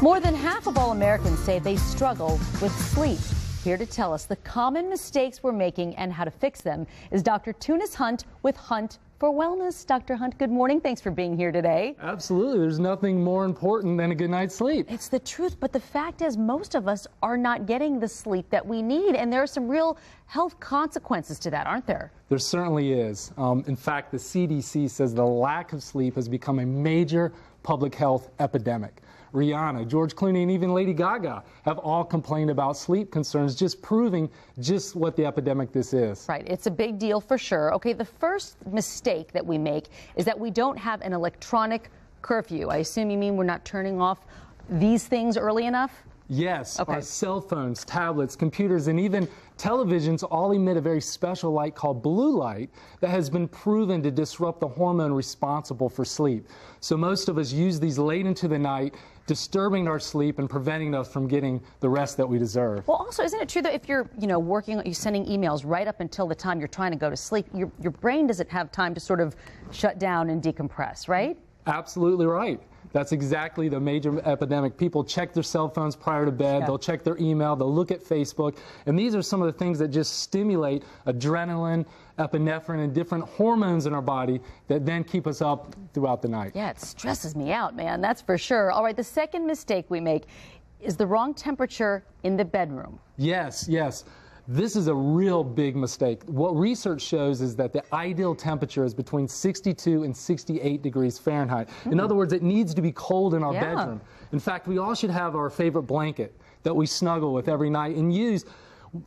More than half of all Americans say they struggle with sleep. Here to tell us the common mistakes we're making and how to fix them is Dr. Tunis Hunt with Hunt for Wellness. Dr. Hunt, good morning. Thanks for being here today. Absolutely. There's nothing more important than a good night's sleep. It's the truth, but the fact is most of us are not getting the sleep that we need, and there are some real health consequences to that, aren't there? There certainly is. In fact, the CDC says the lack of sleep has become a major public health epidemic. Rihanna, George Clooney, and even Lady Gaga have all complained about sleep concerns, just proving just what the epidemic this is. Right. It's a big deal for sure. Okay, the first mistake that we make is that we don't have an electronic curfew. I assume you mean we're not turning off these things early enough? Yes, okay. Our cell phones, tablets, computers, and even televisions all emit a very special light called blue light that has been proven to disrupt the hormone responsible for sleep. So most of us use these late into the night, disturbing our sleep and preventing us from getting the rest that we deserve. Well, also, isn't it true that if you're, working, you're sending emails right up until the time you're trying to go to sleep, your brain doesn't have time to sort of shut down and decompress, right? Absolutely right. That's exactly the major epidemic. People check their cell phones prior to bed. Yeah. They'll check their email. They'll look at Facebook. And these are some of the things that just stimulate adrenaline, epinephrine, and different hormones in our body that then keep us up throughout the night. Yeah, it stresses me out, man. That's for sure. All right, the second mistake we make is the wrong temperature in the bedroom. Yes, yes. This is a real big mistake. What research shows is that the ideal temperature is between 62 and 68 degrees Fahrenheit. In other words, it needs to be cold in our bedroom. In fact, we all should have our favorite blanket that we snuggle with every night and use.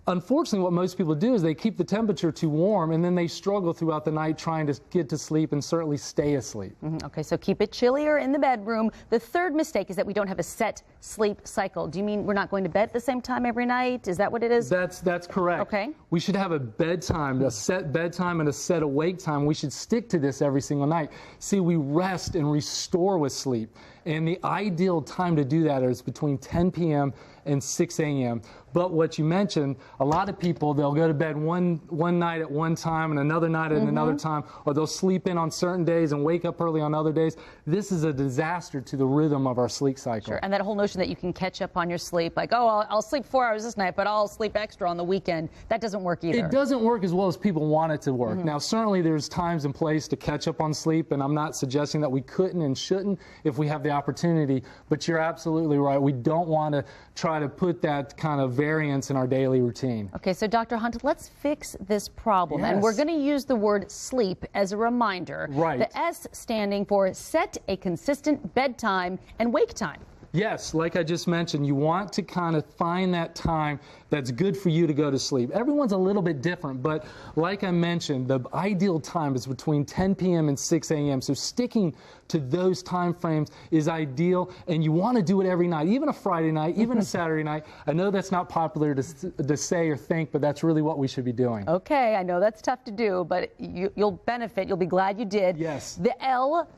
Unfortunately, what most people do is they keep the temperature too warm, and then they struggle throughout the night trying to get to sleep and certainly stay asleep. Okay, so keep it chillier in the bedroom. The third mistake is that we don't have a set sleep cycle. Do you mean we're not going to bed at the same time every night? Is that what it is? That's correct. Okay. We should have a bedtime, a set bedtime and a set awake time. We should stick to this every single night. See, we rest and restore with sleep. And the ideal time to do that is between 10 p.m. and 6 a.m. But what you mentioned, a lot of people, they'll go to bed one night at one time and another night at another time, or they'll sleep in on certain days and wake up early on other days. This is a disaster to the rhythm of our sleep cycle. Sure, and that whole notion that you can catch up on your sleep, like, oh, I'll sleep 4 hours this night, but I'll sleep extra on the weekend. That doesn't work either. It doesn't work as well as people want it to work. Now, certainly there's times and place to catch up on sleep, and I'm not suggesting that we couldn't and shouldn't if we have the opportunity, but you're absolutely right. We don't want to try to put that kind of variance in our daily routine. Okay, so Dr. Hunt, let's fix this problem. Yes. And we're going to use the word sleep as a reminder. Right. The S standing for set a consistent bedtime and wake time. Yes, like I just mentioned, you want to kind of find that time that's good for you to go to sleep. Everyone's a little bit different, but like I mentioned, the ideal time is between 10 p.m. and 6 a.m. So sticking to those time frames is ideal, and you want to do it every night, even a Friday night, even a Saturday night. I know that's not popular to say or think, but that's really what we should be doing. Okay, I know that's tough to do, but you'll benefit. You'll be glad you did. Yes. The L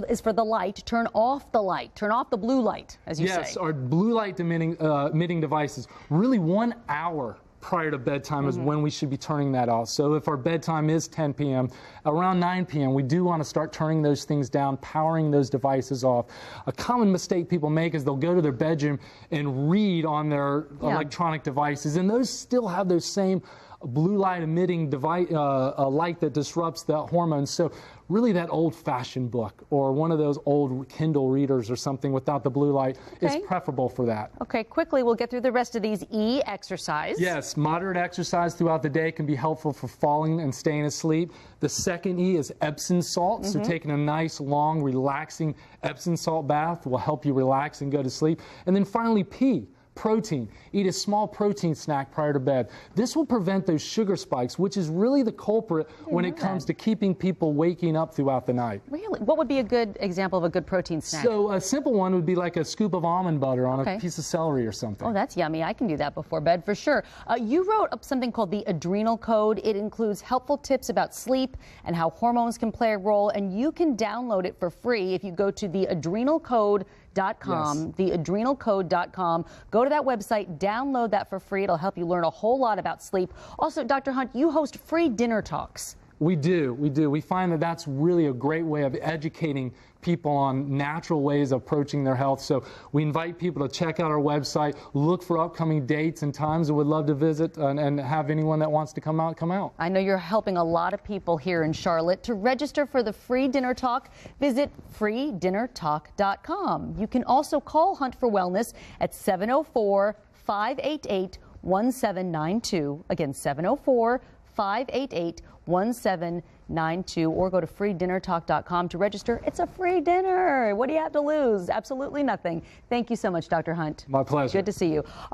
is for the light. Turn off the light. Turn off the blue light, as you say. Yes, our blue light emitting devices. Really 1 hour prior to bedtime is when we should be turning that off. So if our bedtime is 10 p.m., around 9 p.m., we do want to start turning those things down, powering those devices off. A common mistake people make is they'll go to their bedroom and read on their electronic devices, and those still have those same blue light emitting device, light that disrupts the hormones. So really that old-fashioned book or one of those old Kindle readers or something without the blue light is preferable for that. Okay, quickly we'll get through the rest of these. E, exercise. Yes, moderate exercise throughout the day can be helpful for falling and staying asleep. The second E is Epsom salt. So taking a nice, long, relaxing Epsom salt bath will help you relax and go to sleep. And then finally P, protein. Eat a small protein snack prior to bed. This will prevent those sugar spikes, which is really the culprit when it comes to keeping people waking up throughout the night. Really? What would be a good example of a good protein snack? So a simple one would be like a scoop of almond butter on a piece of celery or something. Oh, that's yummy. I can do that before bed for sure. You wrote up something called the Adrenal Code. It includes helpful tips about sleep and how hormones can play a role, and you can download it for free if you go to theadrenalcode.com. Theadrenalcode.com. Go to that website, download that for free. It'll help you learn a whole lot about sleep. Also, Dr. Hunt, you host free dinner talks. We do. We find that that's really a great way of educating people on natural ways of approaching their health. So we invite people to check out our website, look for upcoming dates and times. We would love to visit and have anyone that wants to come out, come out. I know you're helping a lot of people here in Charlotte. To register for the free dinner talk, visit freedinnertalk.com. You can also call Hunt for Wellness at 704-588-1792. Again, 704-588-1792, or go to freedinnertalk.com to register. It's a free dinner. What do you have to lose? Absolutely nothing. Thank you so much, Dr. Hunt. My pleasure. Good to see you. All right.